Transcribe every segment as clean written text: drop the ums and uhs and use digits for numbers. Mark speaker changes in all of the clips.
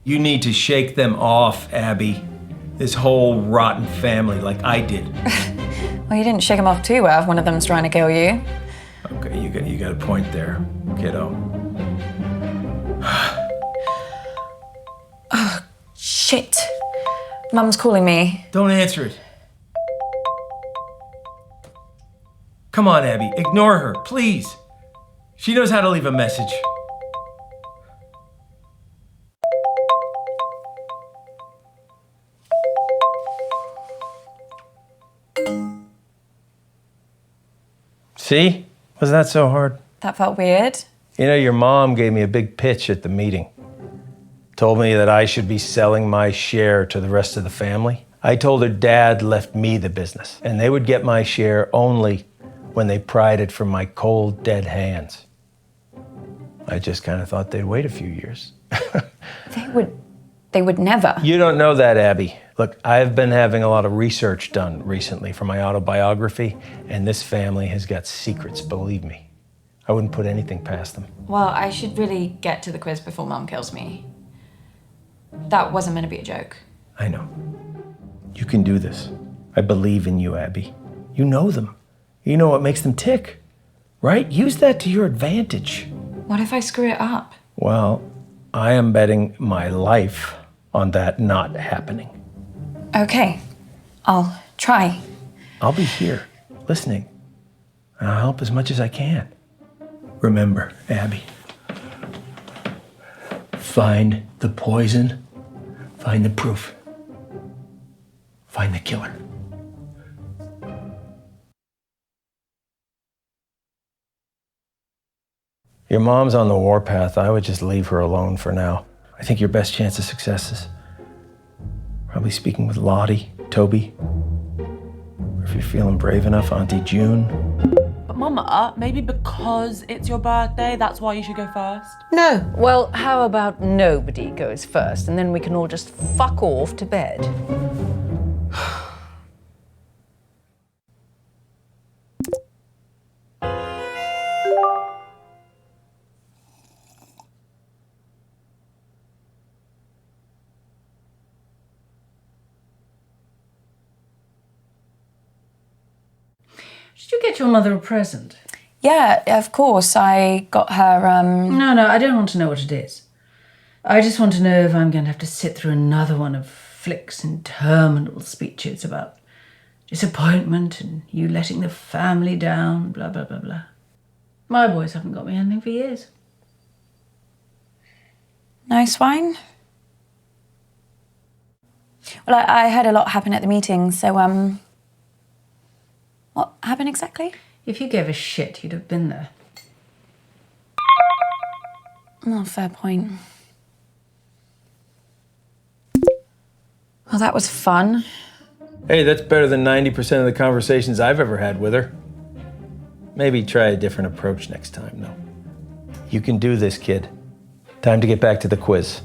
Speaker 1: You need to shake them off, Abby. This whole rotten family, like I did.
Speaker 2: Well, you didn't shake them off too well if one of them's trying to kill you.
Speaker 1: Okay, you got a point there, kiddo.
Speaker 2: Oh, shit. Mum's calling me.
Speaker 1: Don't answer it. Come on, Abby, ignore her, please. She knows how to leave a message. See? Wasn't that so hard?
Speaker 2: That felt weird.
Speaker 1: You know, your mom gave me a big pitch at the meeting. Told me that I should be selling my share to the rest of the family. I told her Dad left me the business, and they would get my share only when they pried it from my cold, dead hands. I just kind of thought they'd wait a few years.
Speaker 2: They would never.
Speaker 1: You don't know that, Abby. Look, I've been having a lot of research done recently for my autobiography, and this family has got secrets, believe me. I wouldn't put anything past them.
Speaker 2: Well, I should really get to the quiz before Mum kills me. That wasn't meant to be a joke.
Speaker 1: I know. You can do this. I believe in you, Abby. You know them. You know what makes them tick, right? Use that to your advantage.
Speaker 2: What if I screw it up?
Speaker 1: Well, I am betting my life on that not happening.
Speaker 2: Okay, I'll try.
Speaker 1: I'll be here, listening, and I'll help as much as I can. Remember, Abby, find the poison, find the proof, find the killer. Your mom's on the warpath. I would just leave her alone for now. I think your best chance of success is probably speaking with Lottie, Toby, or if you're feeling brave enough, Auntie June.
Speaker 3: But Mama, maybe because it's your birthday, that's why you should go first?
Speaker 4: No. Well, how about nobody goes first, and then we can all just fuck off to bed?
Speaker 5: Did you get your mother a present?
Speaker 2: Yeah, of course. I got her,
Speaker 5: No, I don't want to know what it is. I just want to know if I'm going to have to sit through another one of Flick's interminable speeches about disappointment and you letting the family down, blah, blah, blah, blah. My boys haven't got me anything for years.
Speaker 2: Nice wine? Well, I heard a lot happen at the meeting, so, what happened exactly?
Speaker 5: If you gave a shit, you'd have been there.
Speaker 2: Oh, fair point. Well, that was fun.
Speaker 1: Hey, that's better than 90% of the conversations I've ever had with her. Maybe try a different approach next time, though. You can do this, kid. Time to get back to the quiz.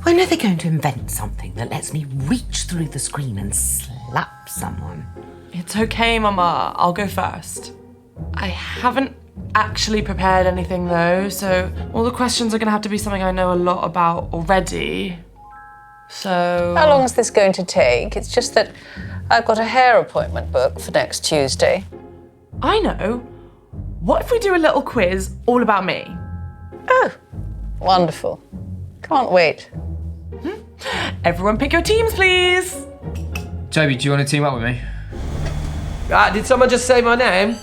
Speaker 6: When are they going to invent something that lets me reach through the screen and slap someone?
Speaker 3: It's okay, Mama. I'll go first. I haven't actually prepared anything, though, so all the questions are going to have to be something I know a lot about already. So...
Speaker 4: How long is this going to take? It's just that I've got a hair appointment booked for next Tuesday.
Speaker 3: I know. What if we do a little quiz all about me?
Speaker 4: Oh, wonderful. Can't wait.
Speaker 3: Everyone pick your teams, please.
Speaker 7: Toby, do you want to team up with me?
Speaker 8: Did someone just say my name?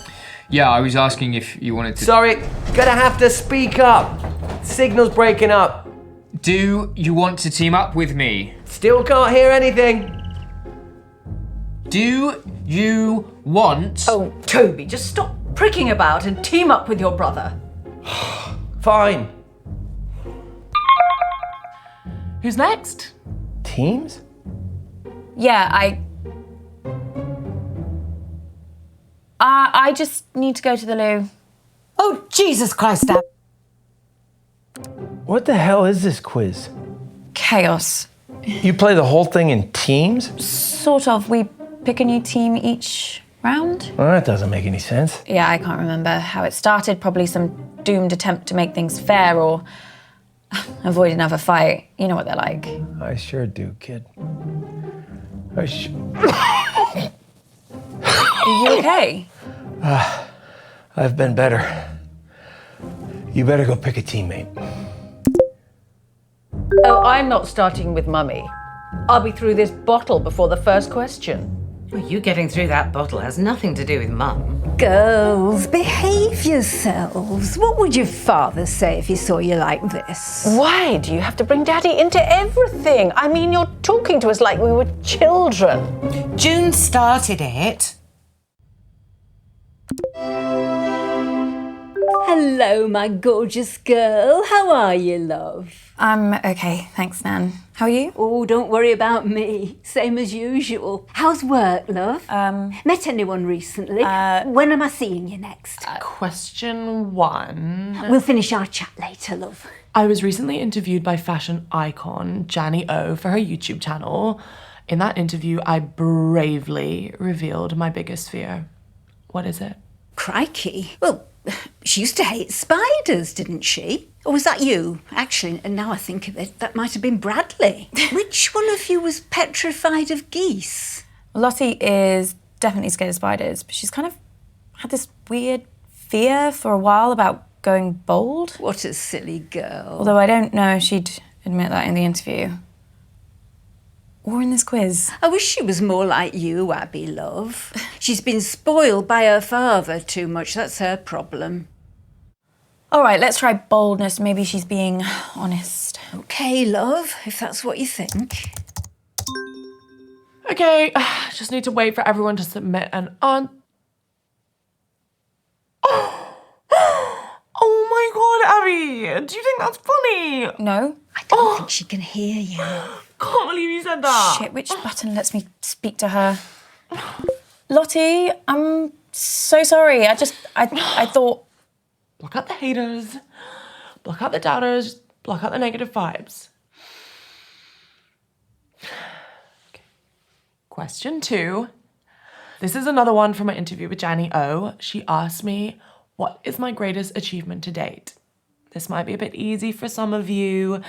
Speaker 7: Yeah, I was asking if you wanted to...
Speaker 8: Sorry, gonna have to speak up. Signal's breaking up.
Speaker 7: Do you want to team up with me?
Speaker 8: Still can't hear anything.
Speaker 7: Do you want...
Speaker 5: Oh, Toby, just stop pricking about and team up with your brother.
Speaker 8: Fine.
Speaker 3: Who's next?
Speaker 1: Teams?
Speaker 2: Yeah, I just need to go to the loo.
Speaker 6: Oh, Jesus Christ, Dad.
Speaker 1: What the hell is this quiz?
Speaker 2: Chaos.
Speaker 1: You play the whole thing in teams?
Speaker 2: Sort of. We pick a new team each round.
Speaker 1: Well, that doesn't make any sense.
Speaker 2: Yeah, I can't remember how it started. Probably some doomed attempt to make things fair, or avoid another fight. You know what they're like.
Speaker 1: I sure do, kid.
Speaker 2: Are you okay?
Speaker 1: I've been better. You better go pick a teammate.
Speaker 4: Oh, I'm not starting with Mummy. I'll be through this bottle before the first question.
Speaker 6: Well, you getting through that bottle has nothing to do with Mum.
Speaker 9: Girls, behave yourselves. What would your father say if he saw you like this?
Speaker 4: Why do you have to bring Daddy into everything? I mean, you're talking to us like we were children.
Speaker 6: June started it.
Speaker 9: Hello, my gorgeous girl. How are you, love?
Speaker 2: I'm okay, thanks, Nan. How are you?
Speaker 9: Oh, don't worry about me. Same as usual. How's work, love? Met anyone recently? When am I seeing you next?
Speaker 3: Question 1.
Speaker 9: We'll finish our chat later, love.
Speaker 3: I was recently interviewed by fashion icon Janny O for her YouTube channel. In that interview, I bravely revealed my biggest fear. What is it?
Speaker 9: Crikey. Well, she used to hate spiders, didn't she? Or was that you? Actually, and now I think of it, that might have been Bradley. Which one of you was petrified of geese?
Speaker 2: Lottie is definitely scared of spiders, but she's kind of had this weird fear for a while about going bald.
Speaker 9: What a silly girl.
Speaker 2: Although I don't know if she'd admit that in the interview. Or in this quiz.
Speaker 9: I wish she was more like you, Abby, love. She's been spoiled by her father too much. That's her problem.
Speaker 2: All right, let's try boldness. Maybe she's being honest.
Speaker 9: Okay, love, if that's what you think.
Speaker 3: Okay, just need to wait for everyone to submit an Oh my god, Abby! Do you think that's funny?
Speaker 2: No?
Speaker 9: I don't think she can hear you.
Speaker 3: Can't believe you said that.
Speaker 2: Shit, which button lets me speak to her? Lottie, I'm so sorry. I thought...
Speaker 3: Block out the haters, block out the doubters, block out the negative vibes. Okay. Question 2. This is another one from my interview with Janny O. She asked me, what is my greatest achievement to date? This might be a bit easy for some of you,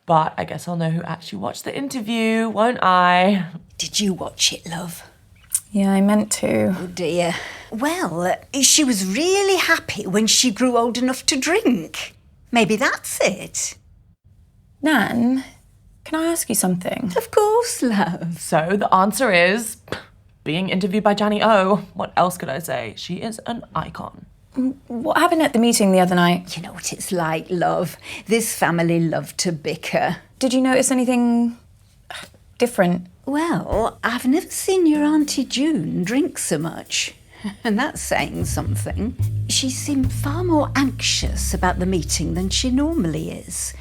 Speaker 3: but I guess I'll know who actually watched the interview, won't I?
Speaker 9: Did you watch it, love?
Speaker 2: Yeah, I meant to.
Speaker 9: Oh dear. Well, she was really happy when she grew old enough to drink. Maybe that's it.
Speaker 2: Nan, can I ask you something?
Speaker 9: Of course, love.
Speaker 3: So the answer is being interviewed by Janny O. What else could I say? She is an icon.
Speaker 2: What happened at the meeting the other night?
Speaker 9: You know what it's like, love. This family love to bicker.
Speaker 2: Did you notice anything different?
Speaker 9: Well, I've never seen your Auntie June drink so much. And that's saying something. She seemed far more anxious about the meeting than she normally is.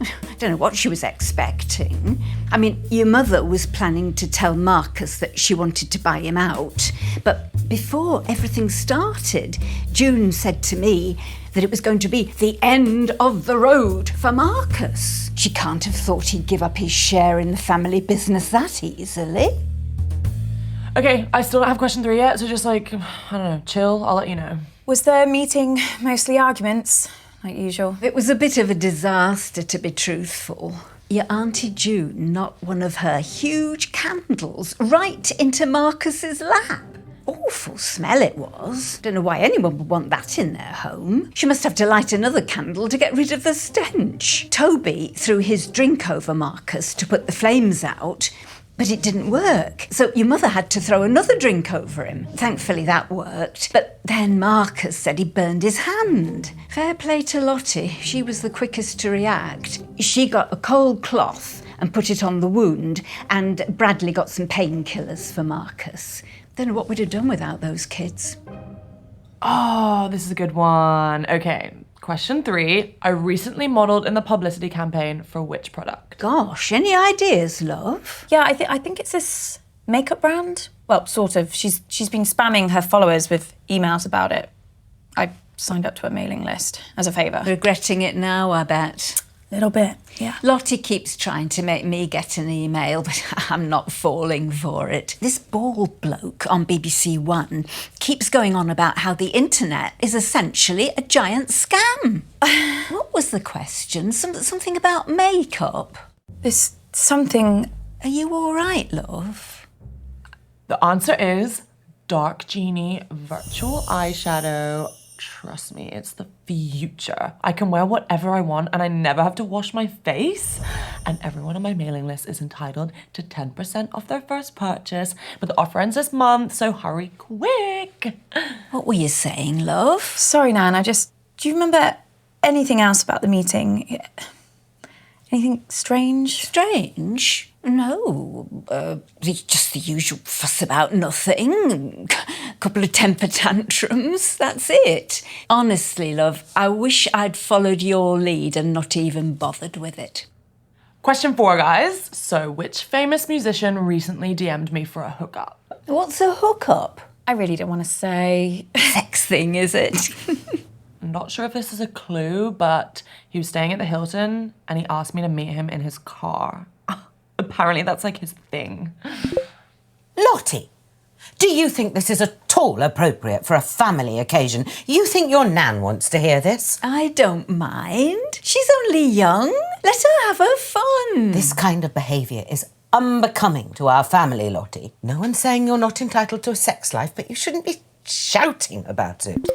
Speaker 9: I don't know what she was expecting. I mean, your mother was planning to tell Marcus that she wanted to buy him out. But before everything started, June said to me that it was going to be the end of the road for Marcus. She can't have thought he'd give up his share in the family business that easily.
Speaker 3: Okay, I still don't have question 3 yet, so just I don't know, chill, I'll let you know.
Speaker 2: Was the meeting mostly arguments, like usual?
Speaker 9: It was a bit of a disaster, to be truthful. Your Auntie June knocked one of her huge candles right into Marcus's lap. Awful smell it was. Don't know why anyone would want that in their home. She must have to light another candle to get rid of the stench. Toby threw his drink over Marcus to put the flames out, but it didn't work. So your mother had to throw another drink over him. Thankfully that worked. But then Marcus said he burned his hand. Fair play to Lottie. She was the quickest to react. She got a cold cloth and put it on the wound, and Bradley got some painkillers for Marcus. Don't know what we'd have done without those kids.
Speaker 3: Oh, this is a good one. Okay, question 3. I recently modelled in the publicity campaign for which product?
Speaker 9: Gosh, any ideas, love?
Speaker 2: Yeah, I think it's this makeup brand. Well, sort of. She's been spamming her followers with emails about it. I signed up to a mailing list as a favour.
Speaker 9: Regretting it now, I bet.
Speaker 2: Little bit, yeah.
Speaker 9: Lottie keeps trying to make me get an email, but I'm not falling for it. This bald bloke on BBC One keeps going on about how the internet is essentially a giant scam. What was the question? Something about makeup?
Speaker 2: There's something...
Speaker 9: Are you all right, love?
Speaker 3: The answer is Dark Genie virtual eyeshadow. Trust me, it's the future. I can wear whatever I want and I never have to wash my face. And everyone on my mailing list is entitled to 10% off their first purchase. But the offer ends this month, so hurry quick.
Speaker 9: What were you saying, love?
Speaker 2: Sorry, Nan, do you remember anything else about the meeting? Anything strange?
Speaker 9: Strange? No, just the usual fuss about nothing. A couple of temper tantrums, that's it. Honestly, love, I wish I'd followed your lead and not even bothered with it.
Speaker 3: Question 4, guys. So, which famous musician recently DM'd me for a hookup?
Speaker 9: What's a hookup?
Speaker 2: I really don't want to say.
Speaker 9: Sex thing, is it?
Speaker 3: I'm not sure if this is a clue, but he was staying at the Hilton and he asked me to meet him in his car. Apparently that's like his thing.
Speaker 6: Lottie, do you think this is at all appropriate for a family occasion? You think your nan wants to hear this?
Speaker 9: I don't mind. She's only young. Let her have her fun.
Speaker 6: This kind of behaviour is unbecoming to our family, Lottie. No one's saying you're not entitled to a sex life, but you shouldn't be shouting about it.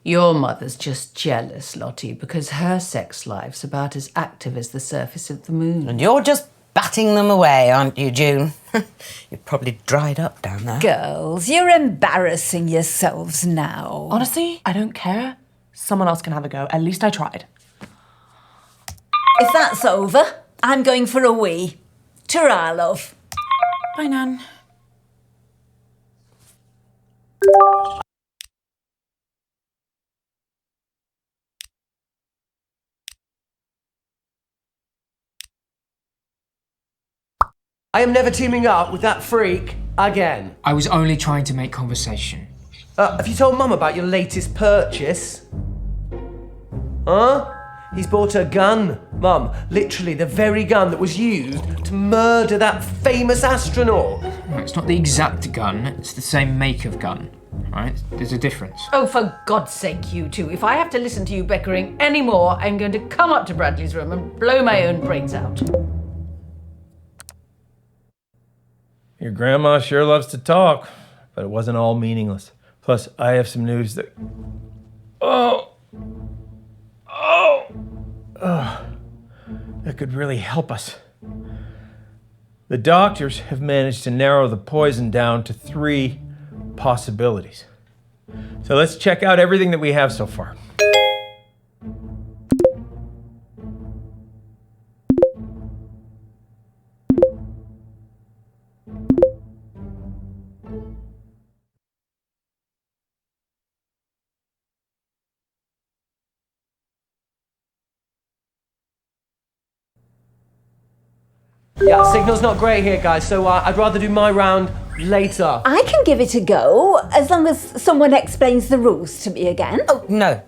Speaker 5: Your mother's just jealous, Lottie, because her sex life's about as active as the surface of the moon.
Speaker 6: And you're just batting them away, aren't you, June? You're probably dried up down there.
Speaker 9: Girls, you're embarrassing yourselves now.
Speaker 3: Honestly, I don't care. Someone else can have a go. At least I tried.
Speaker 9: If that's over, I'm going for a wee. Ta-ra, love.
Speaker 2: Bye, Nan.
Speaker 8: I am never teaming up with that freak again.
Speaker 7: I was only trying to make conversation.
Speaker 8: Have you told Mum about your latest purchase? Huh? He's bought a gun, Mum. Literally the very gun that was used to murder that famous astronaut.
Speaker 7: No, it's not the exact gun, it's the same make of gun, right? There's a difference.
Speaker 5: Oh, for God's sake, you two. If I have to listen to you bickering anymore, I'm going to come up to Bradley's room and blow my own brains out.
Speaker 1: Your grandma sure loves to talk, but it wasn't all meaningless. Plus, I have some news that... that could really help us. The doctors have managed to narrow the poison down to 3 possibilities. So let's check out everything that we have so far.
Speaker 8: Yeah, signal's not great here, guys, so I'd rather do my round later.
Speaker 9: I can give it a go, as long as someone explains the rules to me again.
Speaker 6: Oh, no.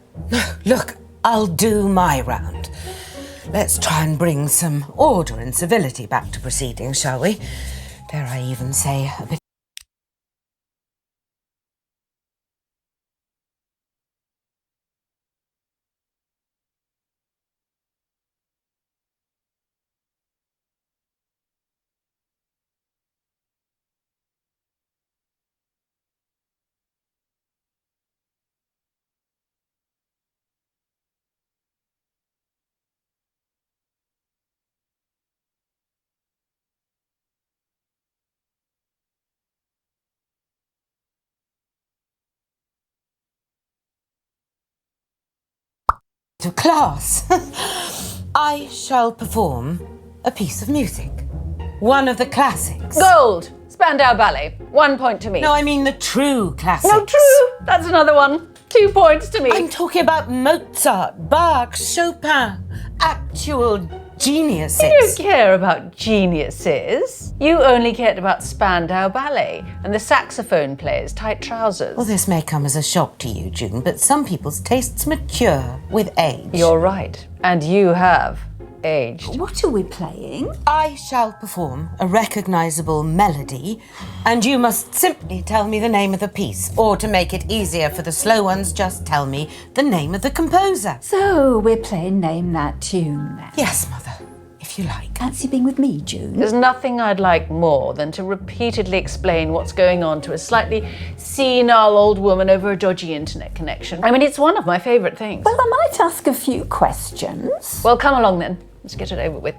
Speaker 6: Look, I'll do my round. Let's try and bring some order and civility back to proceedings, shall we? Dare I even say a bit... to class. I shall perform a piece of music. One of the classics.
Speaker 5: Gold! Spandau Ballet. 1 point to me.
Speaker 6: No, I mean the true classics.
Speaker 5: No, true. That's another one. 2 points to me.
Speaker 6: I'm talking about Mozart, Bach, Chopin. Actual geniuses.
Speaker 5: You don't care about geniuses. You only cared about Spandau Ballet and the saxophone player's tight trousers.
Speaker 6: Well, this may come as a shock to you, June, but some people's tastes mature with age.
Speaker 5: You're right. And you have
Speaker 4: aged.
Speaker 9: What are we playing?
Speaker 6: I shall perform a recognisable melody, and you must simply tell me the name of the piece. Or to make it easier for the slow ones, just tell me the name of the composer.
Speaker 9: So we're playing Name That Tune then.
Speaker 6: Yes, Mother, if you like.
Speaker 9: Fancy being with me, June?
Speaker 4: There's nothing I'd like more than to repeatedly explain what's going on to a slightly senile old woman over a dodgy internet connection. I mean, it's one of my favourite things.
Speaker 9: Well, I might ask a few questions.
Speaker 4: Well, come along then. Let's get it over with.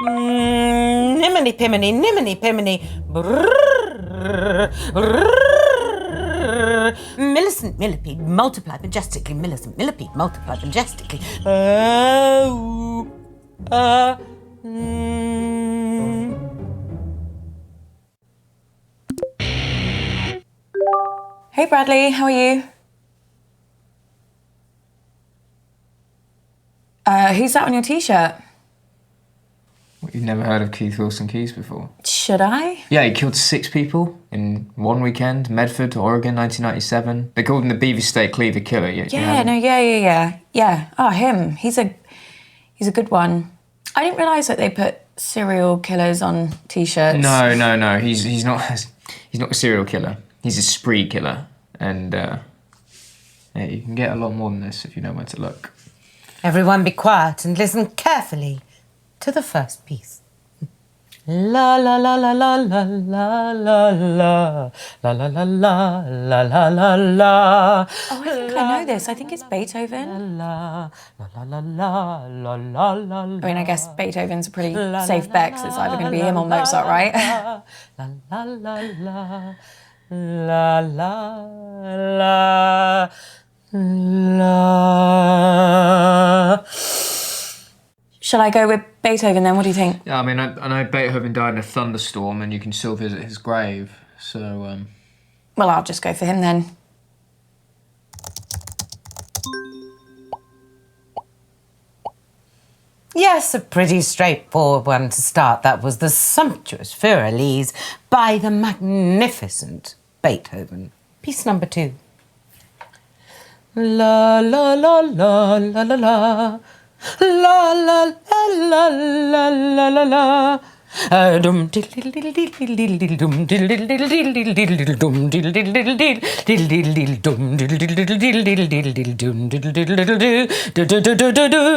Speaker 6: Niminy piminy, niminy piminy. Brrrr, brrrr. Millicent millipede, multiply majestically. Millicent millipede, multiply majestically.
Speaker 2: Hey Bradley, how are you? Who's that on your t-shirt?
Speaker 7: What, you've never heard of Keith Wilson Keyes before?
Speaker 2: Should I?
Speaker 7: Yeah, he killed 6 people in one weekend, Medford, Oregon, 1997. They called him the Beaver State Cleaver Killer.
Speaker 2: Yeah. Oh, him. He's a good one. I didn't realise that they put serial killers on t-shirts.
Speaker 7: No. He's not a serial killer. He's a spree killer. And yeah, you can get a lot more than this if you know where to look.
Speaker 6: Everyone be quiet and listen carefully to the first piece. La la la la la la la la la la la la la la la la la.
Speaker 2: Oh, I think I know this. I think it's Beethoven.
Speaker 6: La la la la la la la la.
Speaker 2: I mean, I guess Beethoven's a pretty safe bet because it's either going to be him or Mozart, right?
Speaker 6: La la la la la la la la.
Speaker 2: Shall I go with Beethoven then? What do you think?
Speaker 7: Yeah, I mean, I know Beethoven died in a thunderstorm and you can still visit his grave, so...
Speaker 2: Well, I'll just go for him then.
Speaker 6: Yes, a pretty straightforward one to start. That was the sumptuous Für Elise by the magnificent Beethoven. Piece number 2. La la la la la la la. La la la la la la la la. Dum diddle diddle diddle diddle dum diddle diddle diddle diddle dum diddle diddle diddle diddle diddle dum diddle diddle diddle diddle diddle dum diddle diddle diddle do do do do do do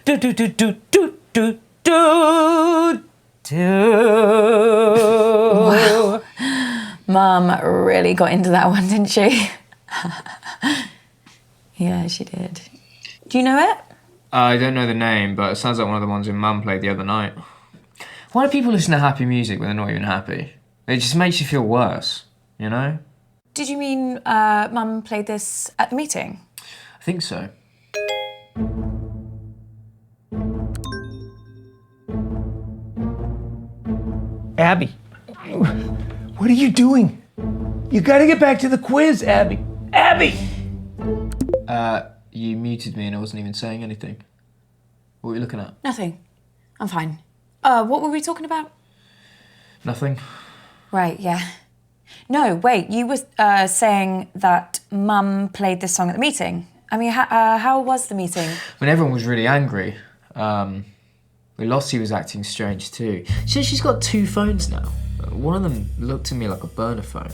Speaker 6: do do do do do do do.
Speaker 2: Wow. Mum really got into that one, didn't she? Yeah, she did. Do you know it?
Speaker 7: I don't know the name, but it sounds like one of the ones your mum played the other night. Why do people listen to happy music when they're not even happy? It just makes you feel worse, you know?
Speaker 2: Did you mean Mum played this at the meeting?
Speaker 7: I think so.
Speaker 1: Abby, what are you doing? You gotta get back to the quiz, Abby. Abby!
Speaker 7: You muted me and I wasn't even saying anything. What were you looking at?
Speaker 2: Nothing. I'm fine. What were we talking about?
Speaker 7: Nothing.
Speaker 2: Right, yeah. No, wait, you were saying that Mum played this song at the meeting. I mean, how was the meeting?
Speaker 7: When everyone was really angry. Lossie was acting strange too. She's got 2 phones now. One of them looked to me like a burner phone.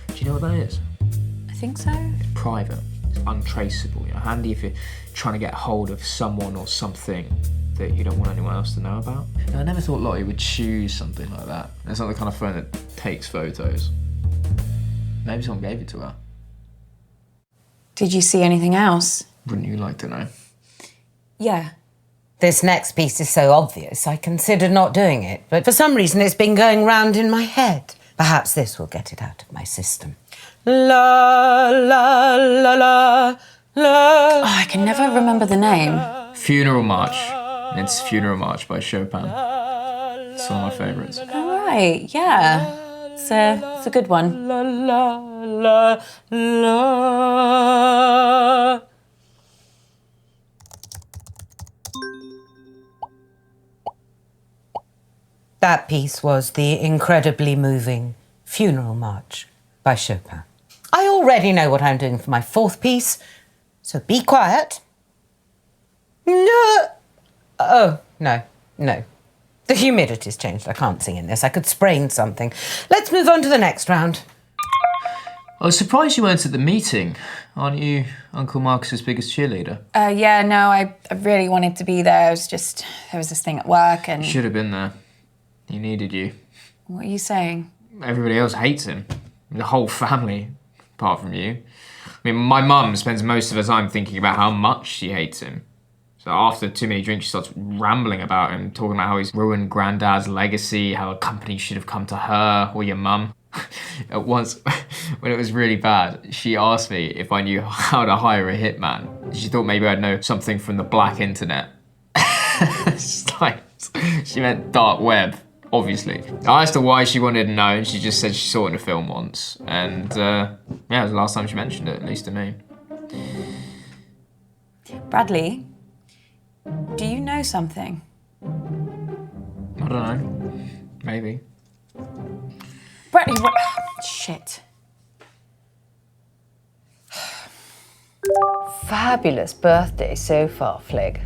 Speaker 7: Do you know what that is?
Speaker 2: I think so.
Speaker 7: It's private. It's untraceable. You know, handy if you're trying to get hold of someone or something that you don't want anyone else to know about. Now, I never thought Lottie would choose something like that. It's not the kind of phone that takes photos. Maybe someone gave it to her.
Speaker 2: Did you see anything else?
Speaker 7: Wouldn't you like to know?
Speaker 2: Yeah.
Speaker 6: This next piece is so obvious, I considered not doing it, but for some reason it's been going round in my head. Perhaps this will get it out of my system. La, la, la, la, la.
Speaker 2: Oh, I can never remember the name.
Speaker 7: Funeral March. It's Funeral March by Chopin. It's one of my favourites.
Speaker 2: All right, yeah. It's a good one.
Speaker 6: La, la, la, la. That piece was the incredibly moving Funeral March by Chopin. I already know what I'm doing for my 4th piece, so be quiet. No. Oh, no. The humidity's changed. I can't sing in this. I could sprain something. Let's move on to the next round.
Speaker 7: I was surprised you weren't at the meeting. Aren't you Uncle Marcus's biggest cheerleader?
Speaker 2: Yeah, no, I really wanted to be there. It was just, there was this thing at work and...
Speaker 7: You should have been there. He needed you.
Speaker 2: What are you saying?
Speaker 7: Everybody else hates him. The whole family, apart from you. I mean, my mum spends most of her time thinking about how much she hates him. So after too many drinks, she starts rambling about him, talking about how he's ruined Granddad's legacy, how a company should have come to her or your mum. At once, when it was really bad, she asked me if I knew how to hire a hitman. She thought maybe I'd know something from the black internet. She meant dark web, obviously. I asked her why she wanted to know, and she just said she saw it in a film once. And yeah, it was the last time she mentioned it, at least to me.
Speaker 2: Bradley, do you know something?
Speaker 7: I don't know. Maybe.
Speaker 2: Bradley, what? Shit.
Speaker 4: Fabulous birthday so far, Flig.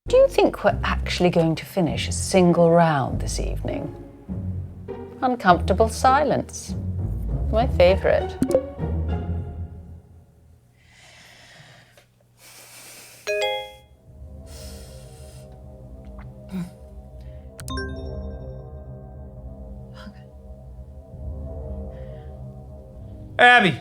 Speaker 4: Do you think we're actually going to finish a single round this evening? Uncomfortable silence. My favourite.
Speaker 1: Abby!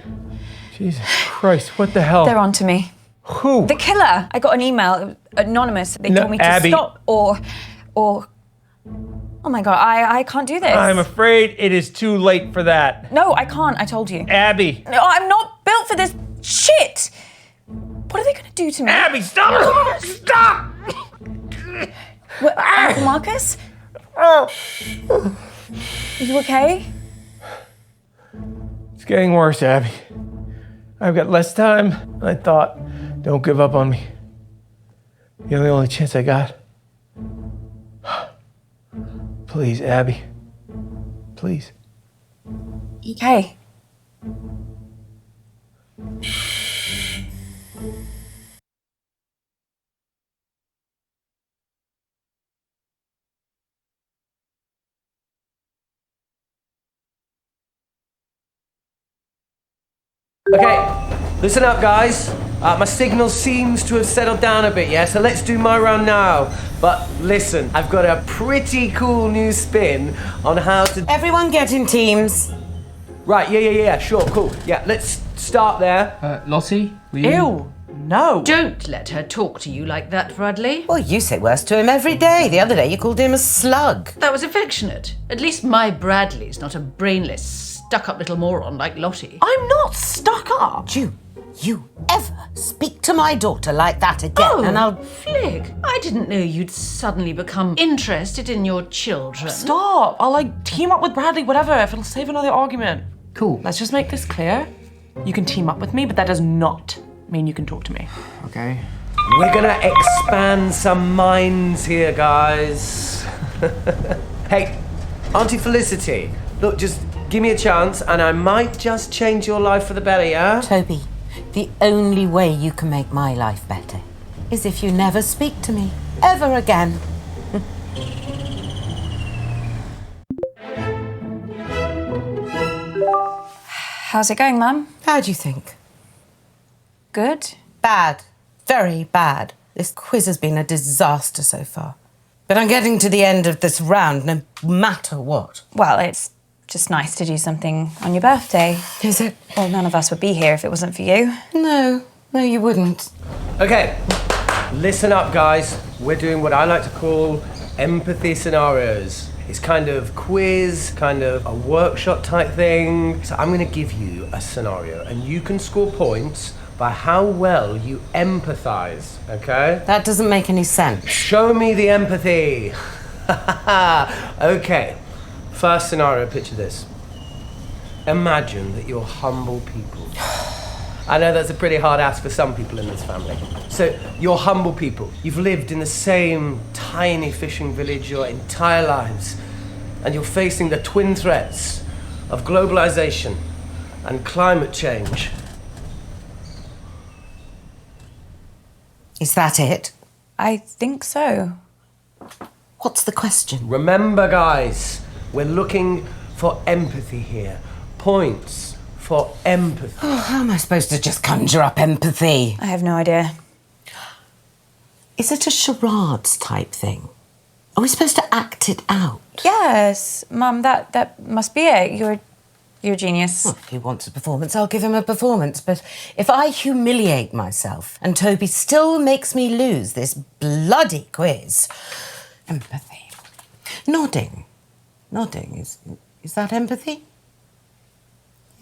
Speaker 1: Jesus Christ, what the hell?
Speaker 2: They're on to me.
Speaker 1: Who?
Speaker 2: The killer. I got an email, anonymous. They told me to
Speaker 1: Abby.
Speaker 2: stop or... Oh my God, I can't do this.
Speaker 1: I'm afraid it is too late for that.
Speaker 2: No, I can't, I told you.
Speaker 1: Abby!
Speaker 2: No, I'm not built for this shit! What are they gonna do to me?
Speaker 1: Abby, stop! Stop!
Speaker 2: What, Uncle Marcus? Are you okay?
Speaker 1: It's getting worse, Abby. I've got less time than I thought. Don't give up on me. You're the only chance I got. Please, Abby. Please.
Speaker 2: Okay.
Speaker 8: Okay, listen up, guys. My signal seems to have settled down a bit, yeah? So let's do my round now. But listen, I've got a pretty cool new spin on how to...
Speaker 6: Everyone get in teams.
Speaker 8: Right, yeah, sure, cool. Yeah, let's start there.
Speaker 7: Lottie, were you...
Speaker 3: Ew, no.
Speaker 5: Don't let her talk to you like that, Bradley.
Speaker 6: Well, you say worse to him every day. The other day you called him a slug.
Speaker 5: That was affectionate. At least my Bradley's not a brainless, stuck-up little moron like Lottie.
Speaker 3: I'm not stuck up.
Speaker 6: You ever speak to my daughter like that again, and I'll...
Speaker 5: Flig, I didn't know you'd suddenly become interested in your children.
Speaker 3: Stop. I'll team up with Bradley, whatever, if it'll save another argument.
Speaker 7: Cool.
Speaker 3: Let's just make this clear. You can team up with me, but that does not mean you can talk to me.
Speaker 7: Okay.
Speaker 8: We're gonna expand some minds here, guys. Hey, Auntie Felicity, look, just give me a chance and I might just change your life for the better, yeah?
Speaker 6: Toby, the only way you can make my life better is if you never speak to me ever again.
Speaker 2: How's it going, Mum?
Speaker 6: How do you think?
Speaker 2: Good.
Speaker 6: Bad. Very bad. This quiz has been a disaster so far. But I'm getting to the end of this round no matter what.
Speaker 2: Well, it's just nice to do something on your birthday.
Speaker 6: Is it?
Speaker 2: Well, none of us would be here if it wasn't for you.
Speaker 6: No, you wouldn't.
Speaker 8: Okay, listen up, guys. We're doing what I like to call empathy scenarios. It's kind of quiz, kind of a workshop type thing. So I'm gonna give you a scenario and you can score points by how well you empathize, okay?
Speaker 6: That doesn't make any sense.
Speaker 8: Show me the empathy. Okay, first scenario, picture this. Imagine that you're humble people. I know that's a pretty hard ask for some people in this family. So, you're humble people. You've lived in the same tiny fishing village your entire lives. And you're facing the twin threats of globalization and climate change.
Speaker 6: Is that it?
Speaker 2: I think so.
Speaker 6: What's the question?
Speaker 8: Remember, guys, we're looking for empathy here. Points for empathy.
Speaker 6: Oh, how am I supposed to just conjure up empathy?
Speaker 2: I have no idea.
Speaker 6: Is it a charades type thing? Are we supposed to act it out?
Speaker 2: Yes, Mum, that must be it. You're a genius.
Speaker 6: Well, if he wants a performance, I'll give him a performance. But if I humiliate myself and Toby still makes me lose this bloody quiz... Empathy. Nodding. Nodding. Is that empathy?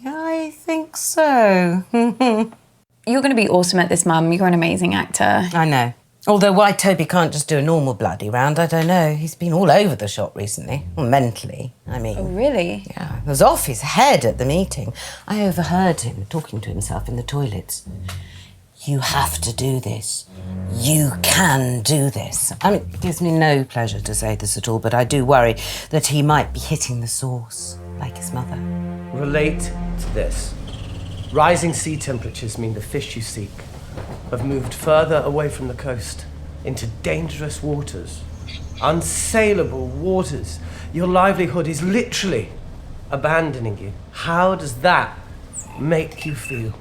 Speaker 6: Yeah, I think so.
Speaker 2: You're going to be awesome at this, Mum. You're an amazing actor.
Speaker 6: I know. Although why Toby can't just do a normal bloody round, I don't know. He's been all over the shop recently. Well, mentally, I mean.
Speaker 2: Oh, really?
Speaker 6: Yeah, he was off his head at the meeting. I overheard him talking to himself in the toilets. You have to do this. You can do this. I mean, it gives me no pleasure to say this at all, but I do worry that he might be hitting the source, like his mother.
Speaker 8: Relate to this. Rising sea temperatures mean the fish you seek have moved further away from the coast into dangerous waters, unsaleable waters. Your livelihood is literally abandoning you. How does that make you feel?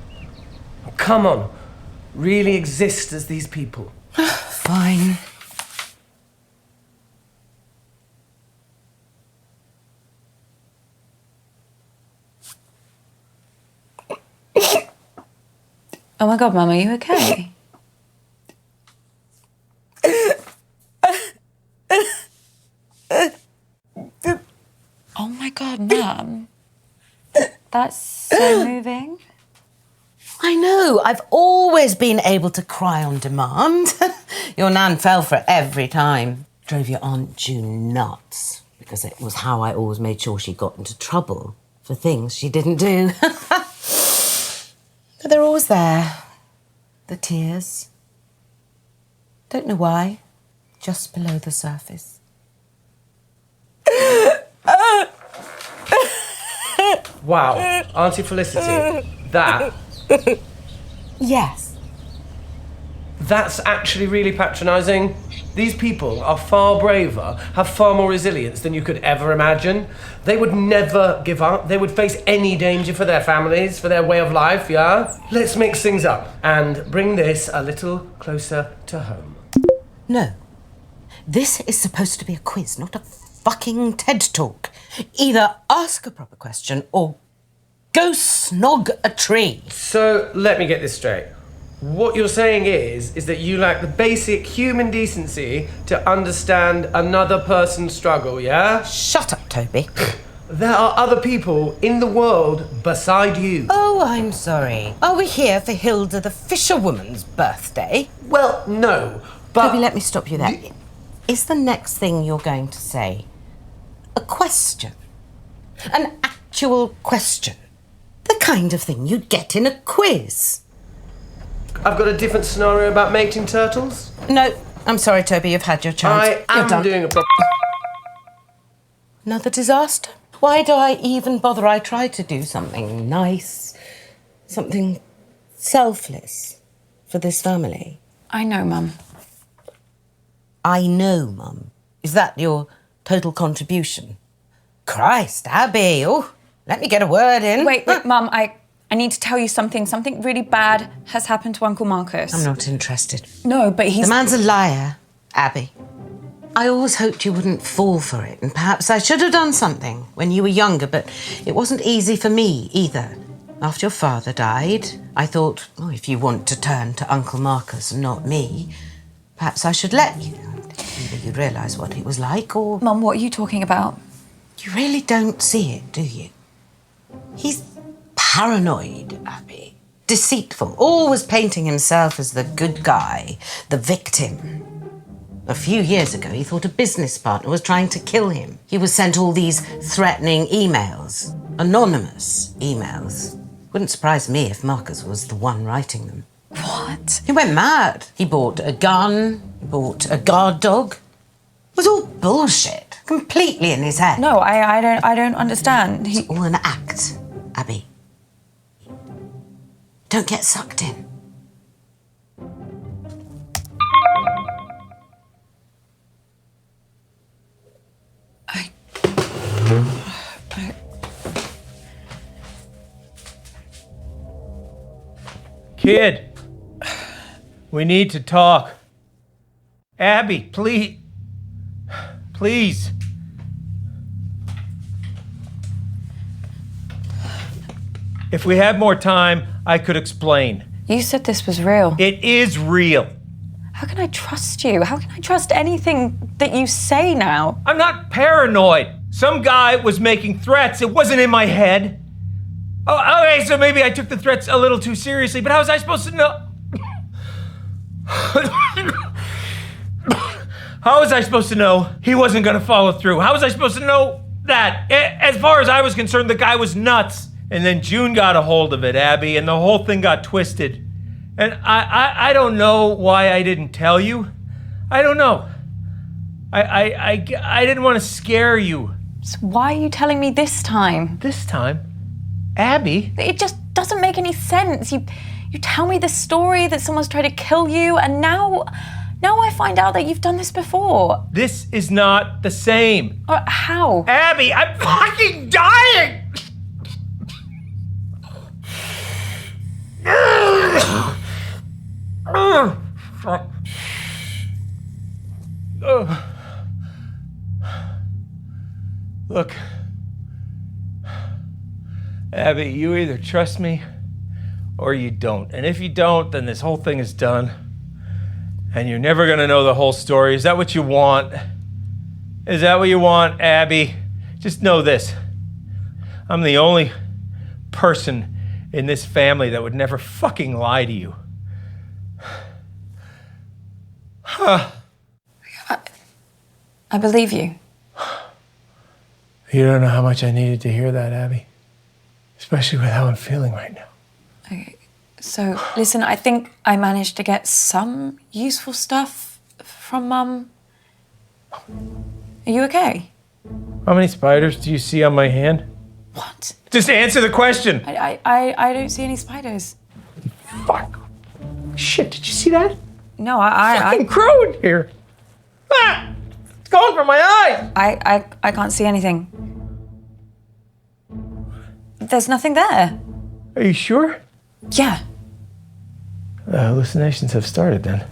Speaker 8: Come on, really exist as these people.
Speaker 6: Fine.
Speaker 2: Oh my God, Mum, are you okay? Oh my God, Mum. That's so moving.
Speaker 6: I know, I've always been able to cry on demand. Your nan fell for it every time. Drove your Aunt June nuts, because it was how I always made sure she got into trouble for things she didn't do. But they're always there. The tears. Don't know why. Just below the surface.
Speaker 8: Wow, Auntie Felicity, that...
Speaker 6: Yes.
Speaker 8: That's actually really patronising. These people are far braver, have far more resilience than you could ever imagine. They would never give up. They would face any danger for their families, for their way of life, yeah? Let's mix things up and bring this a little closer to home.
Speaker 6: No. This is supposed to be a quiz, not a fucking TED Talk. Either ask a proper question or go snog a tree.
Speaker 8: So, let me get this straight. What you're saying is that you lack the basic human decency to understand another person's struggle, yeah?
Speaker 6: Shut up, Toby.
Speaker 8: There are other people in the world beside you.
Speaker 6: Oh, I'm sorry. Are we here for Hilda the fisherwoman's birthday?
Speaker 8: Well, no, but...
Speaker 6: Toby, let me stop you there. Is the next thing you're going to say a question? An actual question? The kind of thing you'd get in a quiz.
Speaker 8: I've got a different scenario about mating turtles.
Speaker 6: No, I'm sorry, Toby, you've had your chance.
Speaker 8: I
Speaker 6: You're
Speaker 8: am
Speaker 6: done.
Speaker 8: doing a proper...
Speaker 6: Another disaster? Why do I even bother? I tried to do something nice, something selfless for this family.
Speaker 2: I know, Mum.
Speaker 6: I know, Mum. Is that your total contribution? Christ, Abby, oh, let me get a word in.
Speaker 2: Wait, Mum, I need to tell you something. Something really bad has happened to Uncle Marcus.
Speaker 6: I'm not interested.
Speaker 2: No, but he's...
Speaker 6: The man's a liar, Abby. I always hoped you wouldn't fall for it, and perhaps I should have done something when you were younger, but it wasn't easy for me either. After your father died, I thought, oh, if you want to turn to Uncle Marcus and not me, perhaps I should let you. Either you'd realise what it was like, or...
Speaker 2: Mum, what are you talking about?
Speaker 6: You really don't see it, do you? He's paranoid, Abby. Deceitful, always painting himself as the good guy, the victim. A few years ago, he thought a business partner was trying to kill him. He was sent all these threatening emails, anonymous emails. Wouldn't surprise me if Marcus was the one writing them.
Speaker 2: What?
Speaker 6: He went mad. He bought a gun, he bought a guard dog. It was all bullshit.
Speaker 10: Completely in his head.
Speaker 2: No, I don't understand.
Speaker 10: It's all an act, Abby. Don't get sucked in.
Speaker 1: Kid, we need to talk. Abby, please. Please. If we had more time, I could explain.
Speaker 2: You said this was real.
Speaker 1: It is real.
Speaker 2: How can I trust you? How can I trust anything that you say now?
Speaker 1: I'm not paranoid. Some guy was making threats. It wasn't in my head. Oh, okay, so maybe I took the threats a little too seriously, but how was I supposed to know? How was I supposed to know he wasn't gonna follow through? How was I supposed to know that? As far as I was concerned, the guy was nuts. And then June got a hold of it, Abby, and the whole thing got twisted. And I don't know why I didn't tell you. I don't know. I didn't want to scare you.
Speaker 2: So why are you telling me this time?
Speaker 1: This time? Abby?
Speaker 2: It just doesn't make any sense. You tell me this story that someone's tried to kill you, and now I find out that you've done this before.
Speaker 1: This is not the same.
Speaker 2: How?
Speaker 1: Abby, I'm fucking dying! Look, Abby, you either trust me or you don't. And if you don't, then this whole thing is done. And you're never gonna know the whole story. Is that what you want? Is that what you want, Abby? Just know this. I'm the only person in this family that would never fucking lie to you.
Speaker 2: I believe you.
Speaker 1: You don't know how much I needed to hear that, Abby. Especially with how I'm feeling right now.
Speaker 2: Okay, so listen, I think I managed to get some useful stuff from Mum. Are you okay?
Speaker 1: How many spiders do you see on my hand?
Speaker 2: What?
Speaker 1: Just answer the question.
Speaker 2: I don't see any spiders.
Speaker 1: Fuck. Shit, did you see that?
Speaker 2: No, I
Speaker 1: fucking crow in here. Ah! It's going from my eyes.
Speaker 2: I can't see anything. There's nothing there.
Speaker 1: Are you sure?
Speaker 2: Yeah.
Speaker 1: The hallucinations have started then.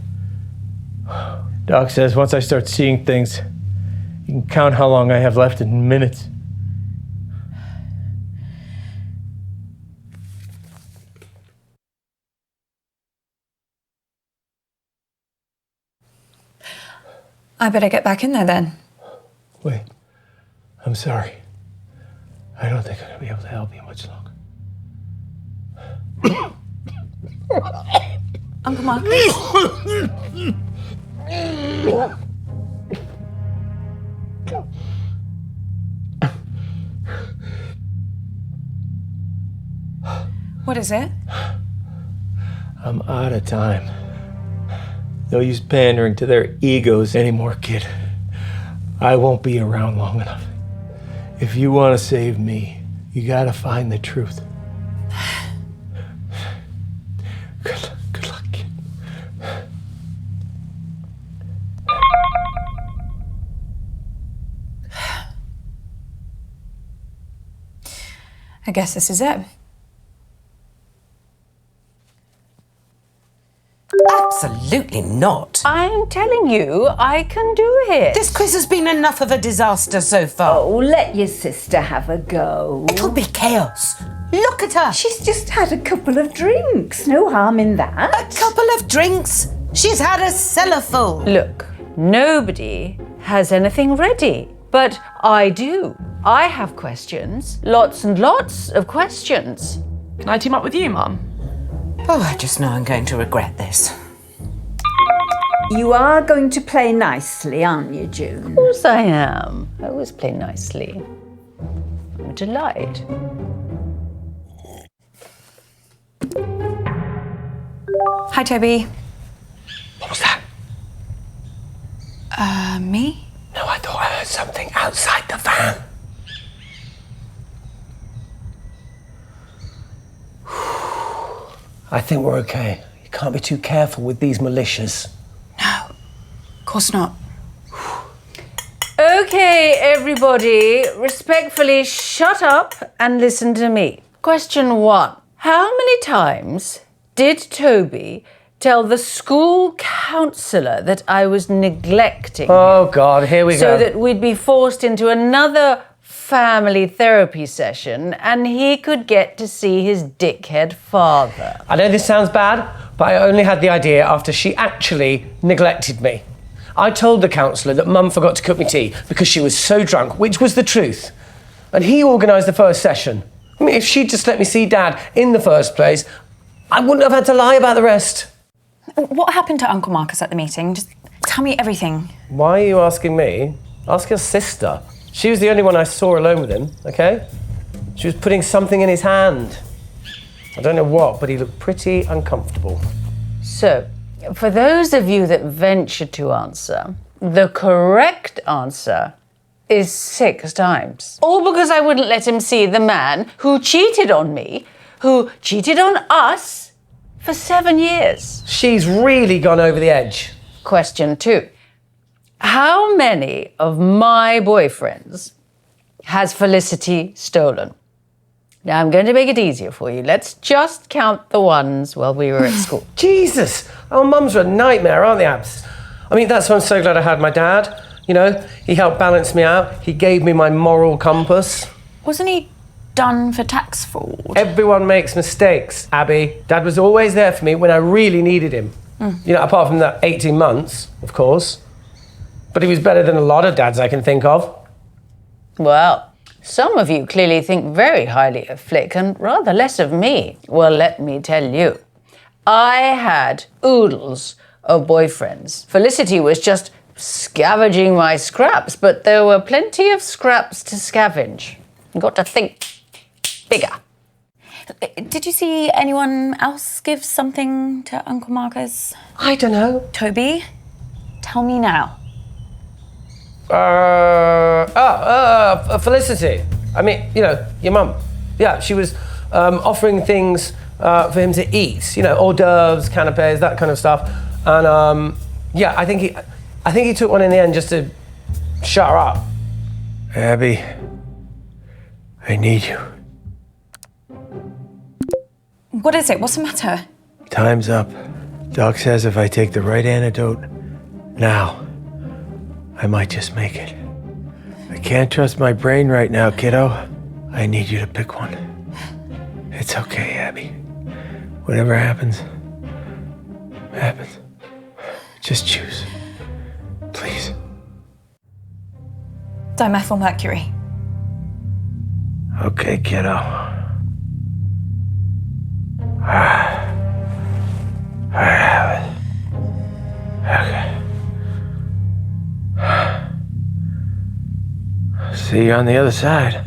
Speaker 1: Doc says once I start seeing things, you can count how long I have left in minutes.
Speaker 2: I better get back in there then.
Speaker 1: Wait, I'm sorry. I don't think I'm gonna be able to help you much longer.
Speaker 2: Uncle Marcus. What is it?
Speaker 1: I'm out of time. No use pandering to their egos anymore, kid. I won't be around long enough. If you want to save me, you gotta find the truth. Good luck, kid.
Speaker 2: I guess this is it.
Speaker 10: Absolutely not.
Speaker 4: I'm telling you, I can do it.
Speaker 10: This quiz has been enough of a disaster so far.
Speaker 9: Oh, let your sister have a go.
Speaker 10: It'll be chaos. Look at her.
Speaker 9: She's just had a couple of drinks. No harm in that.
Speaker 10: A couple of drinks? She's had a cellar full.
Speaker 4: Look, nobody has anything ready, but I do. I have questions. Lots and lots of questions.
Speaker 3: Can I team up with you, Mum?
Speaker 10: Oh, I just know I'm going to regret this.
Speaker 9: You are going to play nicely, aren't you, June?
Speaker 4: Of course I am. I always play nicely. I'm a delight.
Speaker 2: Hi, Toby.
Speaker 1: What was that?
Speaker 2: Me?
Speaker 1: No, I thought I heard
Speaker 8: heard something outside the van. I think we're okay. You can't be too careful with these militias.
Speaker 2: No, of course not.
Speaker 4: Okay, everybody, respectfully shut up and listen to me. Question 1. How many times did Toby tell the school counsellor that I was neglecting
Speaker 8: Oh,
Speaker 4: him
Speaker 8: God, here we go.
Speaker 4: so that we'd be forced into another family therapy session and he could get to see his dickhead father?
Speaker 8: I know this sounds bad, but I only had the idea after she actually neglected me. I told the counsellor that Mum forgot to cook me tea because she was so drunk, which was the truth. And he organised the first session. I mean, if she'd just let me see Dad in the first place, I wouldn't have had to lie about the rest.
Speaker 2: What happened to Uncle Marcus at the meeting? Just tell me everything.
Speaker 8: Why are you asking me? Ask your sister. She was the only one I saw alone with him, okay? She was putting something in his hand. I don't know what, but he looked pretty uncomfortable.
Speaker 4: So, for those of you that venture to answer, the correct answer is 6 times. All because I wouldn't let him see the man who cheated on me, who cheated on us for 7 years.
Speaker 8: She's really gone over the edge.
Speaker 4: Question 2. How many of my boyfriends has Felicity stolen? Now, I'm going to make it easier for you. Let's just count the ones while we were at school.
Speaker 8: Jesus! Our mums are a nightmare, aren't they, Abs? I mean, that's why I'm so glad I had my dad. You know, he helped balance me out. He gave me my moral compass.
Speaker 2: Wasn't he done for tax fraud?
Speaker 8: Everyone makes mistakes, Abby. Dad was always there for me when I really needed him. You know, apart from that 18 months, of course. But he was better than a lot of dads I can think of.
Speaker 4: Well, some of you clearly think very highly of Flick and rather less of me. Well, let me tell you. I had oodles of boyfriends. Felicity was just scavenging my scraps, but there were plenty of scraps to scavenge. You got to think bigger.
Speaker 2: Did you see anyone else give something to Uncle Marcus?
Speaker 8: I don't know.
Speaker 2: Toby, tell me now.
Speaker 8: Felicity. I mean, you know, your mum. Yeah, she was offering things for him to eat. You know, hors d'oeuvres, canapes, that kind of stuff. And yeah, I think he took one in the end just to shut her up.
Speaker 1: Abby, I need you.
Speaker 2: What is it? What's the matter?
Speaker 1: Time's up. Doc says if I take the right antidote now, I might just make it. I can't trust my brain right now, kiddo. I need you to pick one. It's okay, Abby. Whatever happens, happens. Just choose. Please.
Speaker 2: Dimethylmercury.
Speaker 1: Okay, kiddo. Okay. See you on the other side.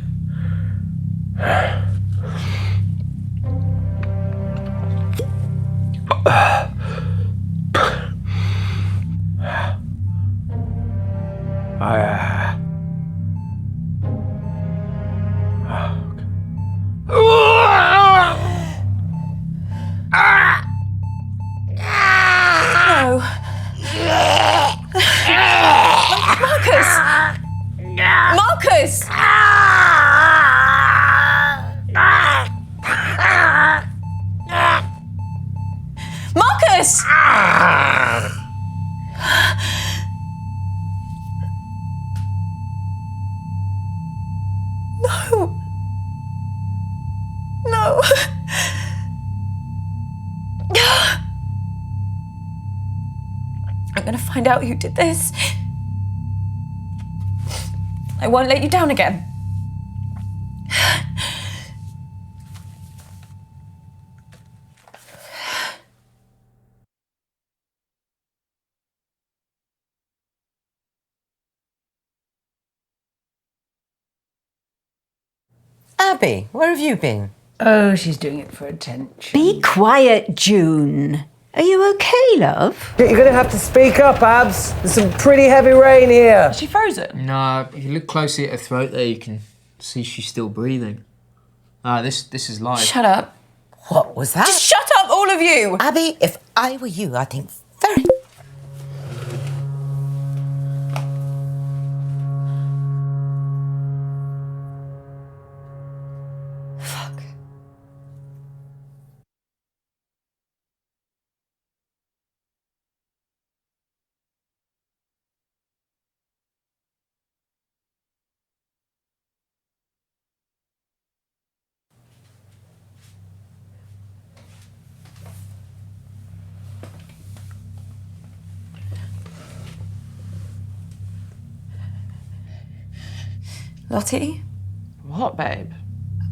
Speaker 2: No. Marcus! Marcus! Marcus! No. No. I'm gonna find out who did this. I won't let you down again.
Speaker 10: Abby, where have you been?
Speaker 5: Oh, she's doing it for attention.
Speaker 9: Be quiet, June. Are you okay, love?
Speaker 8: You're gonna have to speak up, Abs. There's some pretty heavy rain here.
Speaker 3: Is she frozen?
Speaker 7: No, if you look closely at her throat there, you can see she's still breathing. This is live.
Speaker 2: Shut up.
Speaker 10: What was that?
Speaker 2: Just shut up, all of you!
Speaker 10: Abby, if I were you, I'd think very...
Speaker 2: Fuck. Lottie,
Speaker 3: What, babe?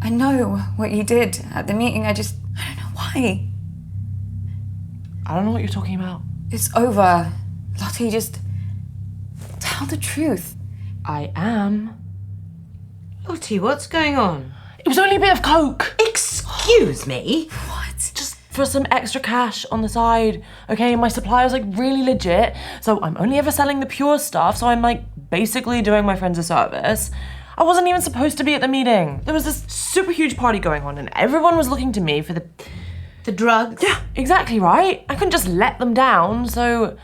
Speaker 2: I know what you did at the meeting. I don't know why.
Speaker 3: I don't know what you're talking about.
Speaker 2: It's over. Lottie, just tell the truth.
Speaker 3: I am.
Speaker 10: Lottie, what's going on?
Speaker 3: It was only a bit of coke.
Speaker 10: Excuse me?
Speaker 2: What?
Speaker 3: Just for some extra cash on the side. Okay, my supplier's like really legit, so I'm only ever selling the pure stuff, so I'm like basically doing my friends a service. I wasn't even supposed to be at the meeting. There was this super huge party going on and everyone was looking to me for
Speaker 10: The drugs?
Speaker 3: Yeah, exactly right. I couldn't just let them down, so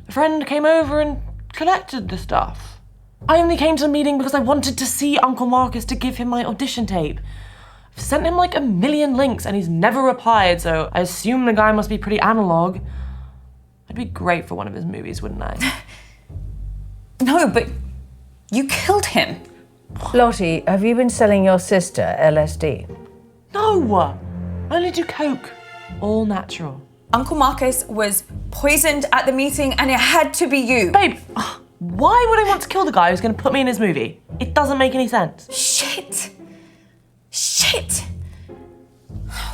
Speaker 3: a friend came over and collected the stuff. I only came to the meeting because I wanted to see Uncle Marcus to give him my audition tape. I've sent him like 1 million links and he's never replied, so I assume the guy must be pretty analog. I'd be great for one of his movies, wouldn't I?
Speaker 2: No, but you killed him.
Speaker 4: Lottie, have you been selling your sister LSD?
Speaker 3: No! I only do coke. All natural.
Speaker 2: Uncle Marcus was poisoned at the meeting and it had to be you.
Speaker 3: Babe, why would I want to kill the guy who's gonna put me in his movie? It doesn't make any sense.
Speaker 2: Shit. It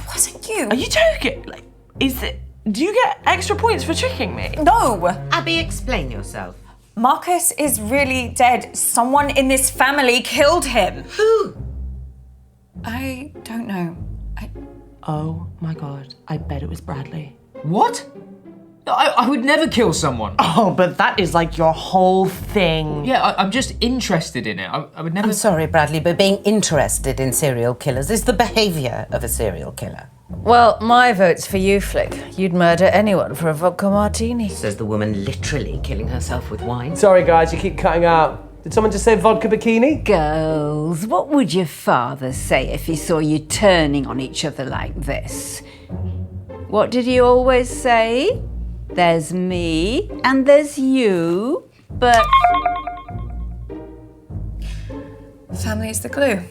Speaker 2: wasn't you.
Speaker 3: Are you joking? Like, do you get extra points for tricking me?
Speaker 2: No.
Speaker 10: Abby, explain yourself.
Speaker 2: Marcus is really dead. Someone in this family killed him.
Speaker 10: Who?
Speaker 2: I don't know.
Speaker 3: Oh my god, I bet it was Bradley.
Speaker 7: What? I would never kill someone.
Speaker 3: Oh, but that is like your whole thing.
Speaker 7: Yeah, I'm just interested in it. I would never...
Speaker 10: I'm sorry, Bradley, but being interested in serial killers is the behaviour of a serial killer.
Speaker 4: Well, my vote's for you, Flick. You'd murder anyone for a vodka martini.
Speaker 10: Says the woman literally killing herself with wine.
Speaker 8: Sorry, guys, you keep cutting out. Did someone just say vodka bikini?
Speaker 9: Girls, what would your father say if he saw you turning on each other like this? What did he always say? There's me and there's you, but...
Speaker 2: Family is the glue.